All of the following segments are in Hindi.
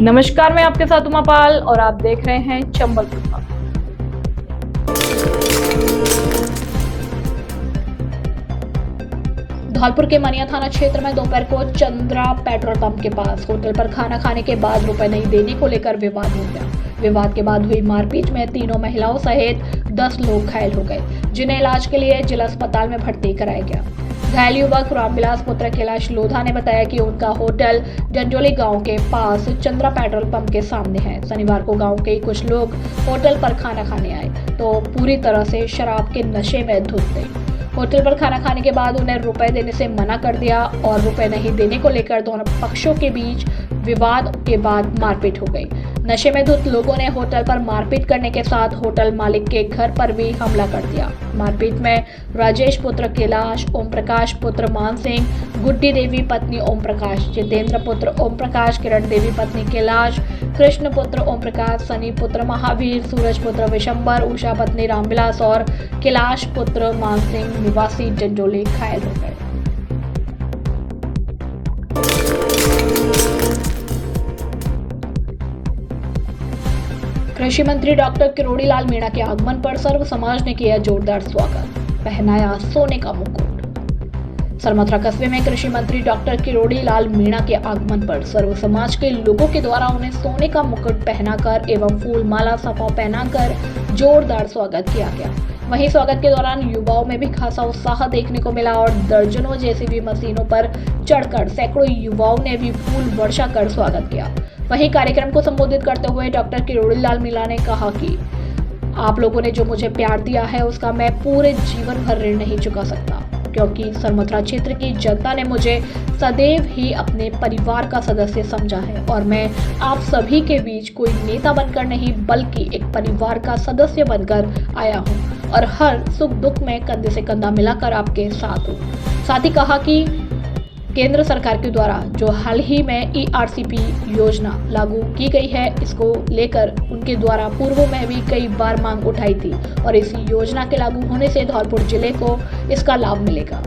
नमस्कार, मैं आपके साथ उमा पाल और आप देख रहे हैं चंबल प्रभात। धौलपुर के मनिया थाना क्षेत्र में दोपहर को चंद्रा पेट्रोल पंप के पास होटल पर खाना खाने के बाद रुपए नहीं देने को लेकर विवाद हो गया। विवाद के बाद हुई मारपीट में तीनों महिलाओं सहित 10 लोग घायल हो गए, जिन्हें इलाज के लिए जिला अस्पताल में भर्ती कराया गया। घायल युवक रामविलास पुत्र कैलाश लोधा ने बताया कि उनका होटल डंडोली गांव के पास चंद्रा पेट्रोल पंप के सामने है। शनिवार को गांव के कुछ लोग होटल पर खाना खाने आए तो पूरी तरह से शराब के नशे में धुत थे। होटल पर खाना खाने के बाद उन्हें रुपए देने से मना कर दिया और रुपए नहीं देने को लेकर दोनों पक्षों के बीच विवाद के बाद मारपीट हो गई। नशे में धुत लोगों ने होटल पर मारपीट करने के साथ होटल मालिक के घर पर भी हमला कर दिया। मारपीट में राजेश पुत्र कैलाश, ओम प्रकाश पुत्र मान सिंह, गुड्डी देवी पत्नी ओम प्रकाश, जितेंद्र पुत्र ओम प्रकाश, किरण देवी पत्नी कैलाश, कृष्ण पुत्र ओम प्रकाश, सनी पुत्र महावीर, सूरज पुत्र विशंबर, उषा पत्नी रामविलास और कैलाश पुत्र मान सिंह निवासी डंडोली घायल हो गए। कृषि मंत्री डॉक्टर किरोड़ी लाल मीणा के आगमन पर सर्व समाज ने किया जोरदार स्वागत, पहनाया सोने का मुकुट। सरमथुरा कस्बे में कृषि मंत्री डॉक्टर किरोड़ी लाल मीणा के आगमन पर सर्व समाज के लोगों के द्वारा उन्हें सोने का मुकुट पहनाकर एवं फूल माला सफा पहनाकर जोरदार स्वागत किया गया। वहीं स्वागत के दौरान युवाओं में भी खासा उत्साह देखने को मिला और दर्जनों जेसीबी मशीनों पर चढ़कर सैकड़ों युवाओं ने भी फूल वर्षा कर स्वागत किया। वहीं कार्यक्रम को संबोधित करते हुए डॉक्टर किरोड़ी लाल मीणा ने कहा कि आप लोगों ने जो मुझे प्यार दिया है उसका मैं पूरे जीवन भर ऋण नहीं चुका सकता, क्योंकि सरमथुरा क्षेत्र की जनता ने मुझे सदैव ही अपने परिवार का सदस्य समझा है और मैं आप सभी के बीच कोई नेता बनकर नहीं बल्कि एक परिवार का सदस्य बनकर आया हूं और हर सुख दुख में कंधे से कंधा मिलाकर आपके साथ हूं। साथ ही कहा कि केंद्र सरकार के द्वारा जो हाल ही में ERCP योजना लागू की गई है, इसको लेकर उनके द्वारा पूर्व में भी कई बार मांग उठाई थी और इस योजना के लागू होने से धौलपुर जिले को इसका लाभ मिलेगा।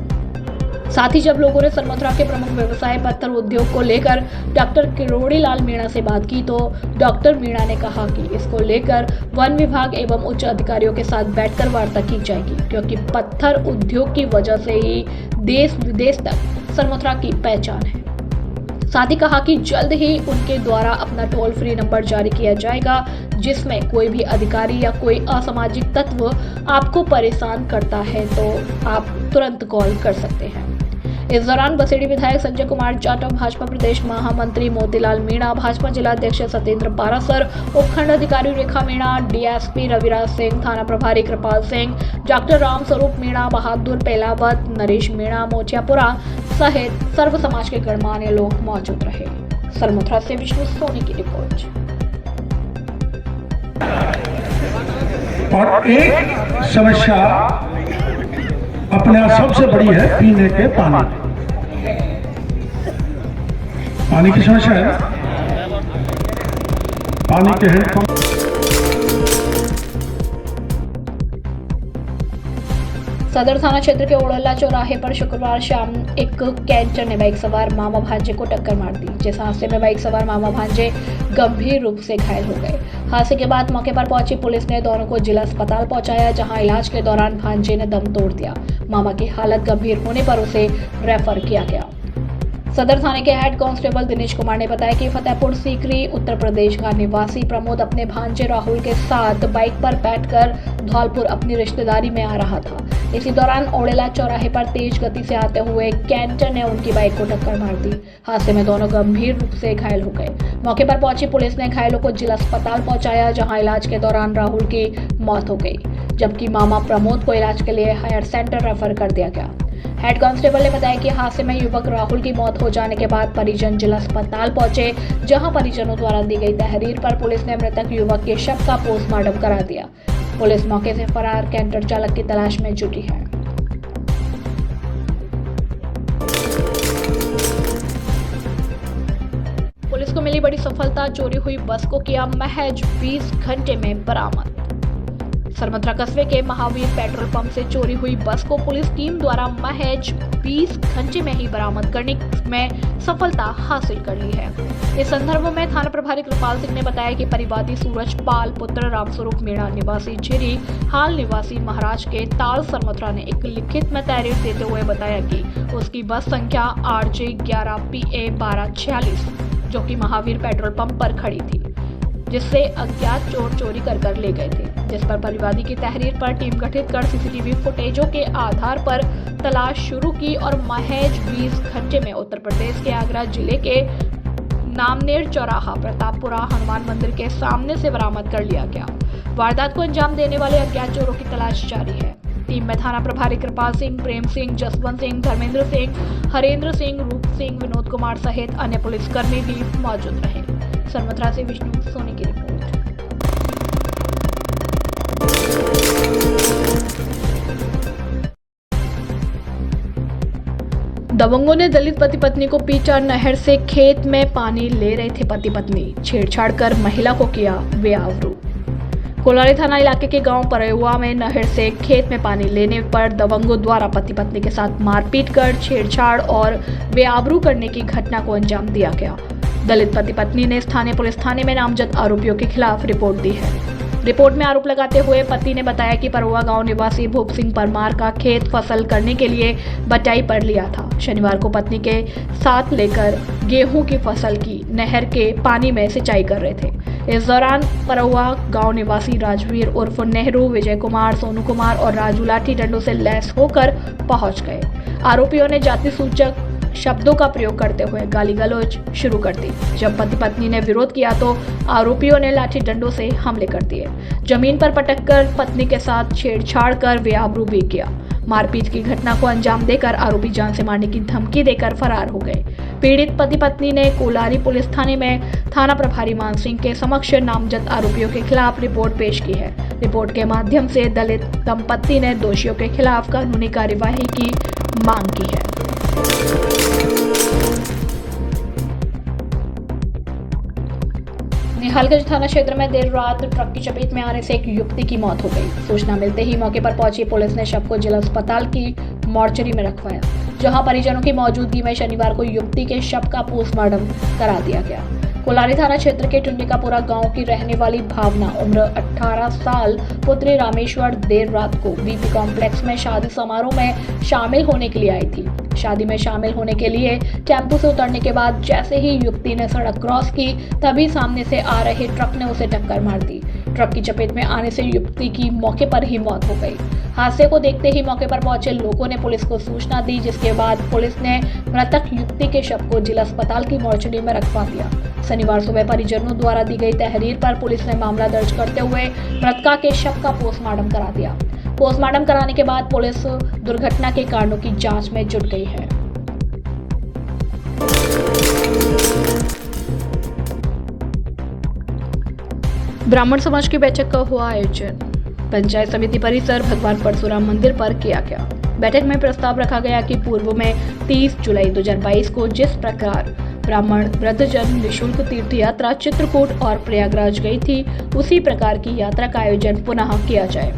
साथ ही जब लोगों ने सरमथुरा के प्रमुख व्यवसाय पत्थर उद्योग को लेकर डॉक्टर किरोड़ी लाल मीणा से बात की तो डॉक्टर मीणा ने कहा कि इसको लेकर वन विभाग एवं उच्च अधिकारियों के साथ बैठकर वार्ता की जाएगी, क्योंकि पत्थर उद्योग की वजह से ही देश विदेश तक सरमथुरा की पहचान है। साथ ही कहा कि जल्द ही उनके द्वारा अपना टोल फ्री नंबर जारी किया जाएगा, जिसमें कोई भी अधिकारी या कोई असामाजिक तत्व आपको परेशान करता है तो आप तुरंत कॉल कर सकते हैं। इस दौरान बसेड़ी विधायक संजय कुमार जाटव, भाजपा प्रदेश महामंत्री मोतीलाल मीणा, भाजपा जिला अध्यक्ष सत्येंद्र पारासर, उपखंड अधिकारी रेखा मीणा, DSP रविराज सिंह, थाना प्रभारी कृपाल सिंह, डॉक्टर राम स्वरूप मीणा, बहादुर पेलावत, नरेश मीणा, मोचियापुरा सहित सर्व समाज के गणमान्य लोग मौजूद रहे। सरमथुरा से विष्णु सोनी की रिपोर्ट। और एक समस्या अपने आप सबसे बड़ी है पीने के पानी की समस्या है। पानी के हैंडपंप सदर थाना क्षेत्र के ओड़ला चौराहे पर शुक्रवार शाम एक कैंटर ने बाइक सवार मामा भांजे को टक्कर मार दी, जिस हादसे में बाइक सवार मामा भांजे गंभीर रूप से घायल हो गए। हादसे के बाद मौके पर पहुंची पुलिस ने दोनों को जिला अस्पताल पहुंचाया, जहां इलाज के दौरान भांजे ने दम तोड़ दिया। मामा की हालत गंभीर होने पर उसे रेफर किया गया। सदर थाने के हेड कांस्टेबल दिनेश कुमार ने बताया कि फतेहपुर सीकरी उत्तर प्रदेश का निवासी प्रमोद अपने भांजे राहुल के साथ बाइक पर बैठकर धौलपुर अपनी रिश्तेदारी में आ रहा था। इसी दौरान ओड़ेला चौराहे पर तेज गति से आते हुए कैंटर ने उनकी बाइक को टक्कर मार दी। हादसे में दोनों गंभीर रूप से घायल हो गए। मौके पर पहुंची पुलिस ने घायलों को जिला अस्पताल पहुंचाया, जहां इलाज के दौरान राहुल की मौत हो गई, जबकि मामा प्रमोद को इलाज के लिए हायर सेंटर रेफर कर दिया गया। हेड कांस्टेबल ने बताया कि हादसे में युवक राहुल की मौत हो जाने के बाद परिजन जिला अस्पताल पहुंचे, जहां परिजनों द्वारा दी गई तहरीर पर पुलिस ने मृतक युवक के शव का पोस्टमार्टम करा दिया। पुलिस मौके से फरार कैंटर चालक की तलाश में जुटी है। पुलिस को मिली बड़ी सफलता, चोरी हुई बस को किया महज 20 घंटे में बरामद। सरमथुरा कस्बे के महावीर पेट्रोल पंप से चोरी हुई बस को पुलिस टीम द्वारा महज 20 घंटे में ही बरामद करने में सफलता हासिल कर ली है। इस संदर्भ में थाना प्रभारी कृपाल सिंह ने बताया कि परिवादी सूरज पाल पुत्र रामस्वरूप मीणा निवासी झिरी हाल निवासी महाराज के ताल सरमथुरा ने एक लिखित में तहरीर देते हुए बताया कि उसकी बस संख्या RJ11PA1246 जो कि महावीर पेट्रोल पंप पर खड़ी थी, जिससे अज्ञात चोर चोरी कर ले गए थे, जिस पर परिवादी की तहरीर पर टीम गठित कर सीसीटीवी फुटेजों के आधार पर तलाश शुरू की और महज 20 घंटे में उत्तर प्रदेश के आगरा जिले के नामनेर चौराहा प्रतापपुरा हनुमान मंदिर के सामने से बरामद कर लिया गया। वारदात को अंजाम देने वाले अज्ञात चोरों की तलाश जारी है। टीम में थाना प्रभारी कृपाल सिंह, प्रेम सिंह, जसवंत सिंह, धर्मेंद्र सिंह, हरेंद्र सिंह, रूप सिंह, विनोद कुमार सहित अन्य पुलिसकर्मी भी मौजूद रहे। सरमथुरा से विष्णु सोनी की रिपोर्ट। दबंगों ने दलित पति पत्नी को पीटा, नहर से खेत में पानी ले रहे थे पति पत्नी, छेड़छाड़ कर महिला को किया बेआबरू। कोलारी थाना इलाके के गांव परेवा में नहर से खेत में पानी लेने पर दबंगों द्वारा पति पत्नी के साथ मारपीट कर छेड़छाड़ और बेआबरू करने की घटना को अंजाम दिया गया। दलित पति पत्नी ने स्थानीय पुलिस थाने में नामजद आरोपियों के खिलाफ रिपोर्ट दी है। रिपोर्ट में आरोप लगाते हुए पति ने बताया कि परोवा गांव निवासी भूप सिंह परमार का खेत फसल करने के लिए बटाई पर लिया था। शनिवार को पत्नी के साथ लेकर गेहूं की फसल की नहर के पानी में सिंचाई कर रहे थे। इस दौरान परोवा गांव निवासी राजवीर उर्फ नेहरू, विजय कुमार, सोनू कुमार और राजू लाठी डंडों से लैस होकर पहुंच गए। आरोपियों ने जाति सूचक शब्दों का प्रयोग करते हुए गाली गलौज शुरू कर दी। जब पति पत्नी ने विरोध किया तो आरोपियों ने लाठी डंडों से हमले कर दिए। जमीन पर पटककर पत्नी के साथ छेड़छाड़ कर बेआबरू भी किया। मारपीट की घटना को अंजाम देकर आरोपी जान से मारने की धमकी देकर फरार हो गए। पीड़ित पति पत्नी ने कोलारी पुलिस थाने में थाना प्रभारी मान सिंह के समक्ष नामजद आरोपियों के खिलाफ रिपोर्ट पेश की है। रिपोर्ट के माध्यम से दलित दंपत्ति ने दोषियों के खिलाफ कानूनी कार्यवाही की मांग की है। निहालगंज थाना क्षेत्र में देर रात ट्रक की चपेट में आने से एक युवती की मौत हो गई। सूचना मिलते ही मौके पर पहुंची पुलिस ने शव को जिला अस्पताल की मॉर्चरी में रखवाया, जहां परिजनों की मौजूदगी में शनिवार को युवती के शव का पोस्टमार्टम करा दिया गया। कोलारी थाना क्षेत्र के टुंडिकापुरा गांव की रहने वाली भावना उम्र 18 साल पुत्री रामेश्वर देर रात को बीपी कॉम्प्लेक्स में शादी समारोह में शामिल होने के लिए आई थी। शादी में शामिल होने के लिए टेम्पो से उतरने के बाद जैसे ही युवती ने सड़क क्रॉस की, तभी सामने से आ रहे ट्रक ने उसे टक्कर मार दी। ट्रक की चपेट में आने से युवती की मौके पर ही मौत हो गई। हादसे को देखते ही मौके पर पहुंचे लोगों ने पुलिस को सूचना दी, जिसके बाद पुलिस ने मृतक युवती के शव को जिला अस्पताल की मॉर्चरी में रखवा दिया। शनिवार सुबह परिजनों द्वारा दी गई तहरीर पर पुलिस ने मामला दर्ज करते हुए मृतका के शव का पोस्टमार्टम करा दिया। पोस्टमार्टम कराने के बाद पुलिस दुर्घटना के कारणों की जांच में जुट गई है। ब्राह्मण समाज की बैठक का हुआ आयोजन। पंचायत समिति परिसर भगवान परशुराम मंदिर पर किया गया। बैठक में प्रस्ताव रखा गया कि पूर्व में 30 जुलाई 2022 को जिस प्रकार ब्राह्मण वृद्धजन निःशुल्क तीर्थ यात्रा चित्रकूट और प्रयागराज गई थी, उसी प्रकार की यात्रा का आयोजन पुनः किया जाए,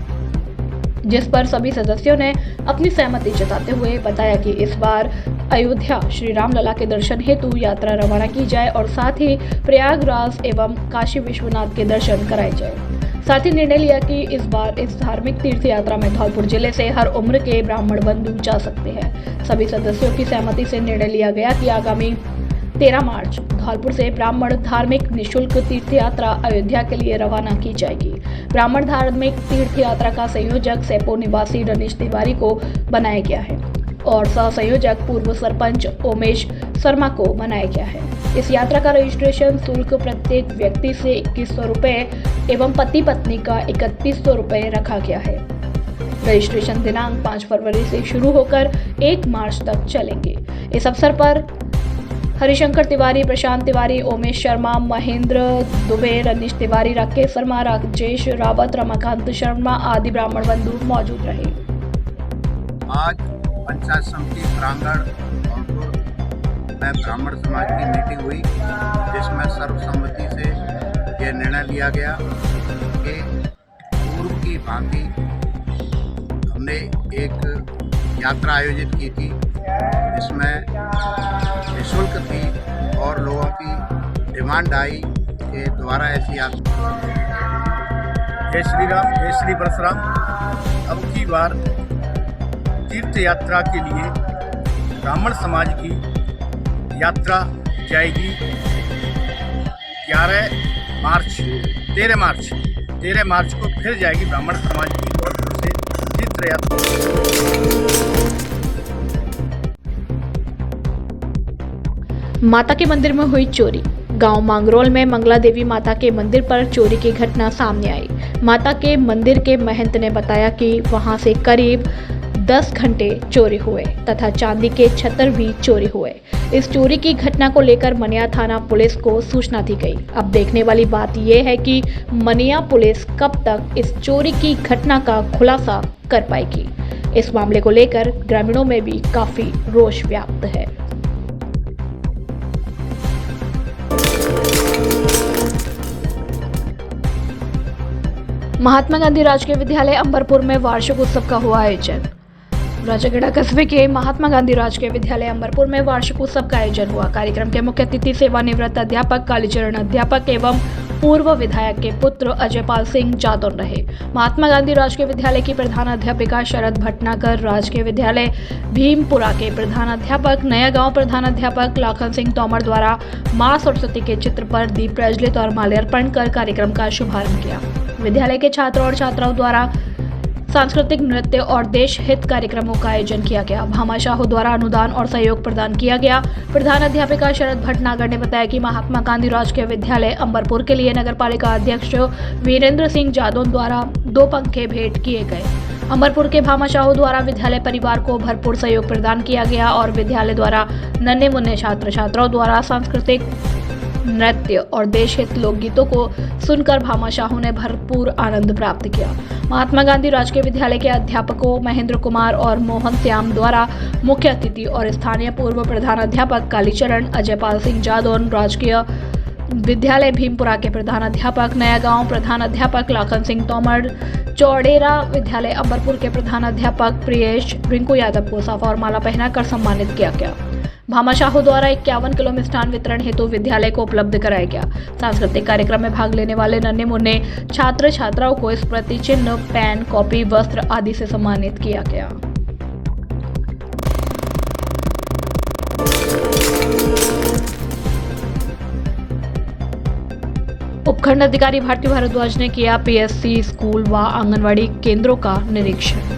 जिस पर सभी सदस्यों ने अपनी सहमति जताते हुए बताया कि इस बार अयोध्या श्री राम लला के दर्शन हेतु यात्रा रवाना की जाए और साथ ही प्रयागराज एवं काशी विश्वनाथ के दर्शन कराए जाए। साथ ही निर्णय लिया कि इस बार इस धार्मिक तीर्थ यात्रा में धौलपुर जिले से हर उम्र के ब्राह्मण बंधु जा सकते हैं। सभी सदस्यों की सहमति से निर्णय लिया गया कि आगामी 13 मार्च धौलपुर से ब्राह्मण धार्मिक निःशुल्क तीर्थ यात्रा अयोध्या के लिए रवाना की जाएगी। ब्राह्मण धार्मिक तीर्थ यात्रा का संयोजक सेपो निवासी रनीश तिवारी को बनाया गया है और सह संयोजक पूर्व सरपंच ओमेश शर्मा को बनाया गया है। इस यात्रा का रजिस्ट्रेशन शुल्क प्रत्येक व्यक्ति से 2100 रुपये एवं पति पत्नी का 3100 रुपये रखा गया है। रजिस्ट्रेशन दिनांक 5 फरवरी से शुरू होकर 1 मार्च तक चलेंगे। इस अवसर पर हरिशंकर तिवारी, प्रशांत तिवारी, ओमेश शर्मा, महेंद्र दुबे, रनीश तिवारी, राकेश शर्मा, राजेश रावत, रमाकांत शर्मा आदि ब्राह्मण बंधु मौजूद रहे। आज पंचायत समिति प्रांगण धौलपुर में ब्राह्मण समाज की मीटिंग हुई, जिसमें सर्वसम्मति से यह निर्णय लिया गया कि पूर्व की भांति हमने एक यात्रा आयोजित की थी, जिसमें निःशुल्क थी और लोगों की डिमांड आई कि दोबारा ऐसी यात्रा। जय श्री राम, जय श्री परशुराम। अब की बार तीर्थ यात्रा के लिए ब्राह्मण समाज की यात्रा जाएगी 13 मार्च को फिर जाएगी ब्राह्मण समाज की ओर से तीर्थ यात्रा। माता के मंदिर में हुई चोरी। गांव मांगरोल में मंगला देवी माता के मंदिर पर चोरी की घटना सामने आई। माता के मंदिर के महंत ने बताया कि वहां से करीब 10 घंटे चोरी हुए तथा चांदी के छतर भी चोरी हुए। इस चोरी की घटना को लेकर मनिया थाना पुलिस को सूचना दी गई। अब देखने वाली बात यह है कि मनिया पुलिस कब तक इस चोरी की घटना का खुलासा कर पाएगी। इस मामले को लेकर ग्रामीणों में भी काफी रोष व्याप्त है। महात्मा गांधी राजकीय विद्यालय अंबरपुर में वार्षिक उत्सव का हुआ आयोजन। राजागढ़ कस्बे के महात्मा गांधी राजकीय विद्यालय अंबरपुर में वार्षिक उत्सव का आयोजन हुआ। कार्यक्रम के मुख्य अतिथि सेवानिवृत्त अध्यापक कालीचरण अध्यापक एवं पूर्व विधायक के पुत्र अजयपाल सिंह जादौन रहे। महात्मा गांधी राजकीय विद्यालय की प्रधानाध्यापिका शरद भटनागर, राजकीय विद्यालय भीमपुरा के प्रधानाध्यापक नया गांव प्रधानाध्यापक लाखन सिंह तोमर द्वारा मां सरस्वती के चित्र पर दीप प्रज्वलित और माल्यार्पण कर कार्यक्रम का शुभारंभ किया। विद्यालय के छात्रों और छात्राओं द्वारा सांस्कृतिक नृत्य और देश हित कार्यक्रमों का आयोजन किया गया। भामाशाह द्वारा अनुदान और सहयोग प्रदान किया गया। प्रधान अध्यापिका शरद भटनागर ने बताया कि महात्मा गांधी राजकीय विद्यालय अंबरपुर के लिए नगरपालिका अध्यक्ष वीरेंद्र सिंह जादौन द्वारा 2 पंखे भेंट किए गए। अंबरपुर के भामाशाह द्वारा विद्यालय परिवार को भरपूर सहयोग प्रदान किया गया और विद्यालय द्वारा नन्हे मुन्ने छात्र छात्राओं द्वारा सांस्कृतिक नृत्य और देश हित लोकगीतों को सुनकर भामाशाह ने भरपूर आनंद प्राप्त किया। महात्मा गांधी राजकीय विद्यालय के अध्यापकों महेंद्र कुमार और मोहन श्याम द्वारा मुख्य अतिथि और स्थानीय पूर्व प्रधानाध्यापक कालीचरण अजयपाल सिंह जादौन, राजकीय विद्यालय भीमपुरा के प्रधानाध्यापक नया गांव प्रधानाध्यापक लाखन सिंह तोमर, चौड़ेरा विद्यालय अंबरपुर के प्रधानाध्यापक प्रियेश रिंकू यादव को साफा और माला पहनाकर सम्मानित किया गया। भामाशाह द्वारा 51 किलो मिष्ठान वितरण हेतु विद्यालय को उपलब्ध कराया गया। सांस्कृतिक कार्यक्रम में भाग लेने वाले नन्हे मुन्ने छात्र छात्राओं को स्मृति चिन्ह, पेन, कॉपी, वस्त्र आदि से सम्मानित किया गया। उपखंड अधिकारी भारती भारद्वाज ने किया पीएससी स्कूल व आंगनवाड़ी केंद्रों का निरीक्षण।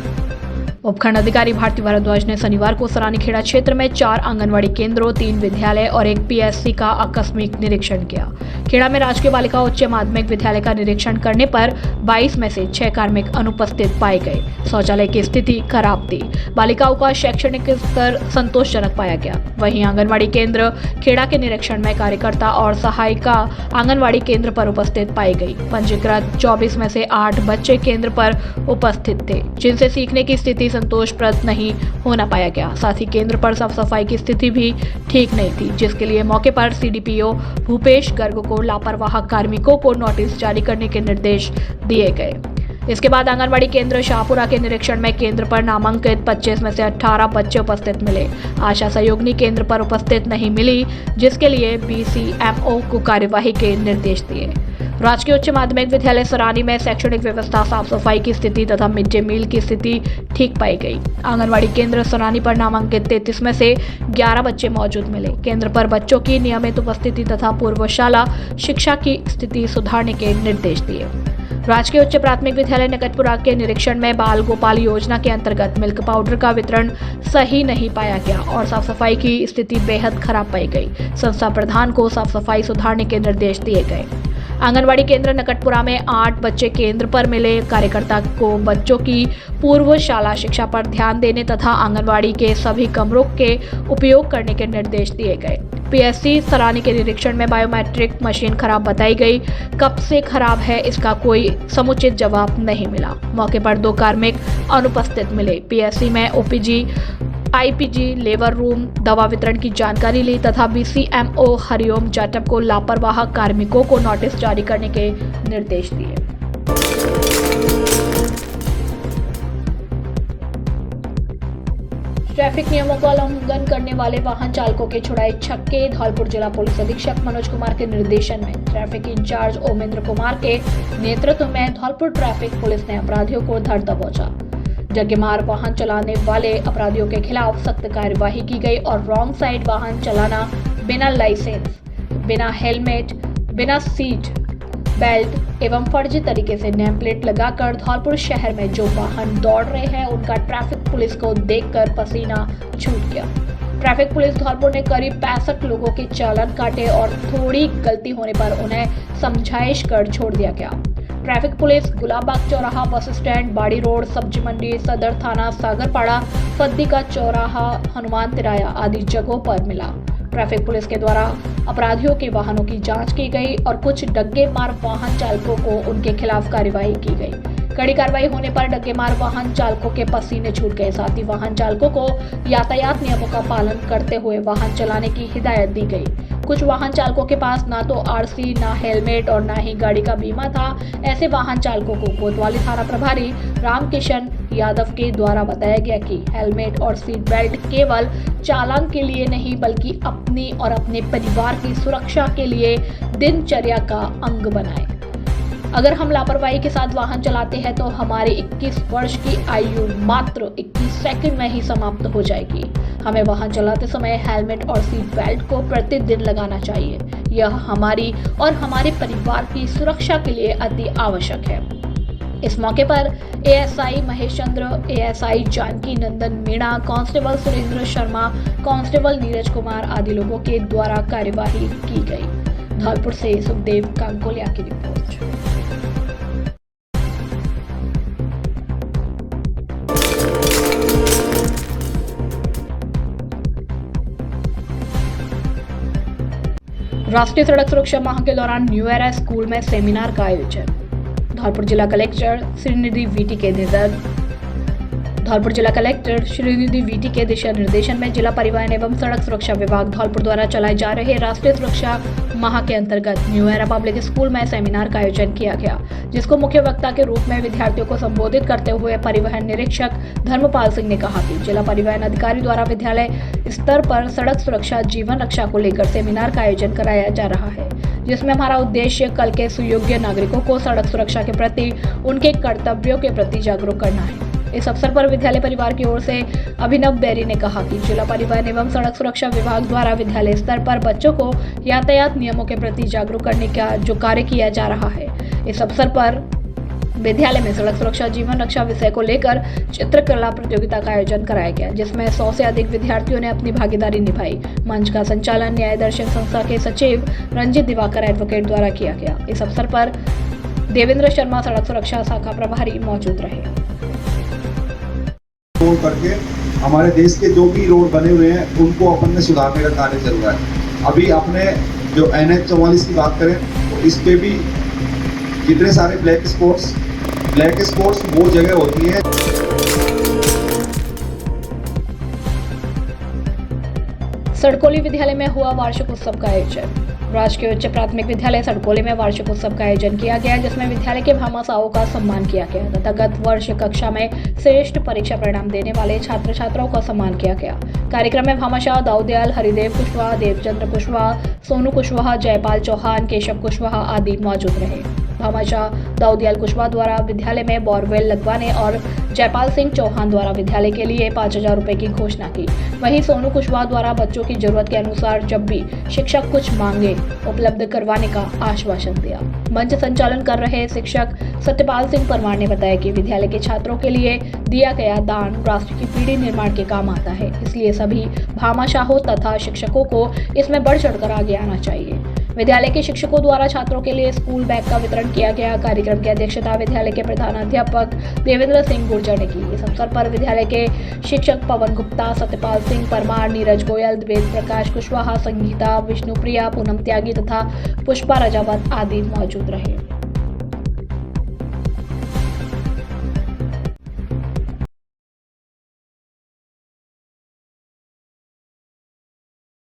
उपखंड अधिकारी भारती भारद्वाज ने शनिवार को सरानीखेड़ा क्षेत्र में 4 आंगनवाड़ी केंद्रों, 3 विद्यालय और 1 पीएससी का आकस्मिक निरीक्षण किया। खेड़ा में राजकीय बालिका उच्च माध्यमिक विद्यालय का निरीक्षण करने पर 22 में से 6 कार्मिक अनुपस्थित पाए गए। शौचालय की स्थिति खराब थी। बालिकाओं का शैक्षणिक स्तर संतोषजनक पाया गया। वहीं आंगनवाड़ी केंद्र खेड़ा के निरीक्षण में कार्यकर्ता और सहायिका आंगनवाड़ी केंद्र पर उपस्थित पाई गई। पंजीकृत 24 में से 8 बच्चे केंद्र पर उपस्थित थे, जिनसे सीखने की स्थिति संतोषप्रद नहीं होना पाया गया। साथ ही केंद्र पर साफ सफाई की स्थिति भी ठीक नहीं थी, जिसके लिए मौके पर सीडीपीओ भूपेश गर्ग को लापरवाह कार्मिकों को नोटिस जारी करने के निर्देश दिए गए। इसके बाद आंगनवाड़ी केंद्र शाहपुरा के निरीक्षण में केंद्र पर नामांकित 25 में से 18 बच्चे उपस्थित मिले। आशा सहयोगिनी केंद्र पर उपस्थित नहीं मिली, जिसके लिए बीसीएमओ को कार्यवाही के निर्देश दिए। राजकीय उच्च माध्यमिक विद्यालय सरानी में शैक्षणिक व्यवस्था, साफ सफाई की स्थिति तथा मिड डे मील की स्थिति ठीक पाई गई। आंगनवाड़ी केंद्र सरानी पर नामांकित 33 में से 11 बच्चे मौजूद मिले। केंद्र पर बच्चों की नियमित उपस्थिति तथा पूर्व शाला शिक्षा की स्थिति सुधारने के निर्देश दिए। राजकीय उच्च प्राथमिक विद्यालय नकदपुरा के निरीक्षण में बाल गोपाल योजना के अंतर्गत मिल्क पाउडर का वितरण सही नहीं पाया गया और साफ सफाई की स्थिति बेहद खराब पाई गई। संस्था प्रधान को साफ सफाई सुधारने के निर्देश दिए गए। आंगनवाड़ी केंद्र नकटपुरा में 8 बच्चे केंद्र पर मिले। कार्यकर्ता को बच्चों की पूर्व शाला शिक्षा पर ध्यान देने तथा आंगनवाड़ी के सभी कमरों के उपयोग करने के निर्देश दिए गए। पीएससी सरानी के निरीक्षण में बायोमेट्रिक मशीन खराब बताई गई। कब से खराब है, इसका कोई समुचित जवाब नहीं मिला। मौके पर 2 कार्मिक अनुपस्थित मिले। पीएससी में ओपीजी, आईपीजी, लेबर रूम, दवा वितरण की जानकारी ली तथा बीसीएमओ हरिओम जाटव को लापरवाह कार्मिकों को नोटिस जारी करने के निर्देश दिए। ट्रैफिक नियमों का उल्लंघन करने वाले वाहन चालकों के छुड़ाए छक्के। धौलपुर जिला पुलिस अधीक्षक मनोज कुमार के निर्देशन में ट्रैफिक इंचार्ज ओमेंद्र कुमार के नेतृत्व में धौलपुर ट्रैफिक पुलिस ने अपराधियों को धर दबोचा। जगेमार वाहन चलाने वाले अपराधियों के खिलाफ सख्त कार्यवाही की गई और रॉन्ग साइड वाहन चलाना, बिना लाइसेंस, बिना हेलमेट, बिना सीट बेल्ट एवं फर्जी तरीके से नेम प्लेट लगाकर धौलपुर शहर में जो वाहन दौड़ रहे हैं उनका ट्रैफिक पुलिस को देखकर पसीना छूट गया। ट्रैफिक पुलिस धौलपुर ने करीब 65 लोगों के चालान काटे और थोड़ी गलती होने पर उन्हें समझाइश कर छोड़ दिया गया। ट्रैफिक पुलिस गुलाबबाग चौराहा, बस स्टैंड, बाड़ी रोड, सब्जी मंडी, सदर थाना, सागरपाड़ा, फद्दी का चौराहा, हनुमान तिराया आदि जगहों पर मिला। ट्रैफिक पुलिस के द्वारा अपराधियों के वाहनों की जांच की गई और कुछ डग्गेमार वाहन चालकों को उनके खिलाफ कार्रवाई की गई। कड़ी कार्रवाई होने पर डग्गेमार वाहन चालकों के पसीने छूट गए। साथ ही वाहन चालकों को यातायात नियमों का पालन करते हुए वाहन चलाने की हिदायत दी गई। कुछ वाहन चालकों के पास ना तो आरसी, ना हेलमेट और ना ही गाड़ी का बीमा था। ऐसे वाहन चालकों को कोतवाली थाना प्रभारी रामकिशन यादव के द्वारा बताया गया कि हेलमेट और सीट बेल्ट केवल चालान के लिए नहीं बल्कि अपनी और अपने परिवार की सुरक्षा के लिए दिनचर्या का अंग बनाएं। अगर हम लापरवाही के साथ वाहन चलाते हैं तो हमारी 21 वर्ष की आयु मात्र 21 सेकंड में ही समाप्त हो जाएगी। हमें वाहन चलाते समय हेलमेट और सीट बेल्ट को प्रतिदिन लगाना चाहिए। यह हमारी और हमारे परिवार की सुरक्षा के लिए अति आवश्यक है। इस मौके पर एएसआई महेश चंद्र, एएसआई जानकी नंदन मीणा, कांस्टेबल सुरेंद्र शर्मा, कांस्टेबल नीरज कुमार आदि लोगों के द्वारा कार्यवाही की गई। धौलपुर से सुखदेव कांकोलिया की रिपोर्ट। राष्ट्रीय सड़क सुरक्षा माह के दौरान न्यू एरा स्कूल में सेमिनार का आयोजन। धौलपुर जिला कलेक्टर श्रीनिधि वीटी के दिशा निर्देशन में जिला परिवहन एवं सड़क सुरक्षा विभाग धौलपुर द्वारा चलाए जा रहे राष्ट्रीय सुरक्षा माह के अंतर्गत न्यू एरा पब्लिक स्कूल में सेमिनार का आयोजन किया गया, जिसको मुख्य वक्ता के रूप में विद्यार्थियों को संबोधित करते हुए परिवहन निरीक्षक धर्मपाल सिंह ने कहा कि जिला परिवहन अधिकारी द्वारा विद्यालय स्तर पर सड़क सुरक्षा जीवन रक्षा को लेकर सेमिनार का आयोजन कराया जा रहा है, जिसमें हमारा उद्देश्य कल के सुयोग्य नागरिकों को सड़क सुरक्षा के प्रति उनके कर्तव्यों के प्रति जागरूक करना है। इस अवसर पर विद्यालय परिवार की ओर से अभिनव बेरी ने कहा कि जिला परिवहन एवं सड़क सुरक्षा विभाग द्वारा विद्यालय स्तर पर बच्चों को यातायात नियमों के प्रति जागरूक करने का जो कार्य किया जा रहा है। इस अवसर पर विद्यालय में सड़क सुरक्षा जीवन रक्षा विषय को लेकर चित्रकला प्रतियोगिता का आयोजन कराया गया, जिसमें 100 से अधिक विद्यार्थियों ने अपनी भागीदारी निभाई। मंच का संचालन न्याय दर्शन संस्था के सचिव रंजित दिवाकर एडवोकेट द्वारा किया गया। इस अवसर पर देवेंद्र शर्मा सड़क सुरक्षा शाखा प्रभारी मौजूद रहे। करके हमारे देश के जो भी रोड बने हुए हैं उनको अपन ने सुधारने का कार्य चल रहा है। अभी अपने जो NH 44 की बात करें तो इस पे भी कितने सारे ब्लैक स्पॉट्स वो जगह होती है। सड़कोली विद्यालय में हुआ वार्षिक उत्सव का आयोजन। राजकीय उच्च प्राथमिक विद्यालय सड़कोली में वार्षिक उत्सव का आयोजन किया गया, जिसमें विद्यालय के भामाशाहों का सम्मान किया गया तथा गत वर्ष कक्षा में श्रेष्ठ परीक्षा परिणाम देने वाले छात्र छात्राओं का सम्मान किया गया। कार्यक्रम में भामाशाह दाऊदयाल, हरिदेव कुशवाहा, देवचंद्र कुशवाहा, सोनू कुशवाहा, जयपाल चौहान, केशव कुशवाहा आदि मौजूद रहे। भामाशाह दाऊदयाल कुशवाहा द्वारा विद्यालय में बोरवेल लगवाने और जयपाल सिंह चौहान द्वारा विद्यालय के लिए 5000 रुपए की घोषणा की। वहीं सोनू कुशवाहा द्वारा बच्चों की जरूरत के अनुसार जब भी शिक्षक कुछ मांगे उपलब्ध करवाने का आश्वासन दिया। मंच संचालन कर रहे शिक्षक सत्यपाल सिंह परमार ने बताया कि विद्यालय के छात्रों के लिए दिया गया दान राष्ट्र की पीढ़ी निर्माण के काम आता है, इसलिए सभी भामाशाहों तथा शिक्षकों को इसमें बढ़ चढ़कर आगे आना चाहिए। विद्यालय के शिक्षकों द्वारा छात्रों के लिए स्कूल बैग का वितरण किया गया। कार्यक्रम की अध्यक्षता विद्यालय के प्रधानाध्यापक देवेंद्र सिंह गुर्जर ने की। इस अवसर पर विद्यालय के शिक्षक पवन गुप्ता, सत्यपाल सिंह परमार, नीरज गोयल, वेद प्रकाश कुशवाहा, संगीता, विष्णुप्रिया, पूनम त्यागी तथा पुष्पा रजावत आदि मौजूद रहे।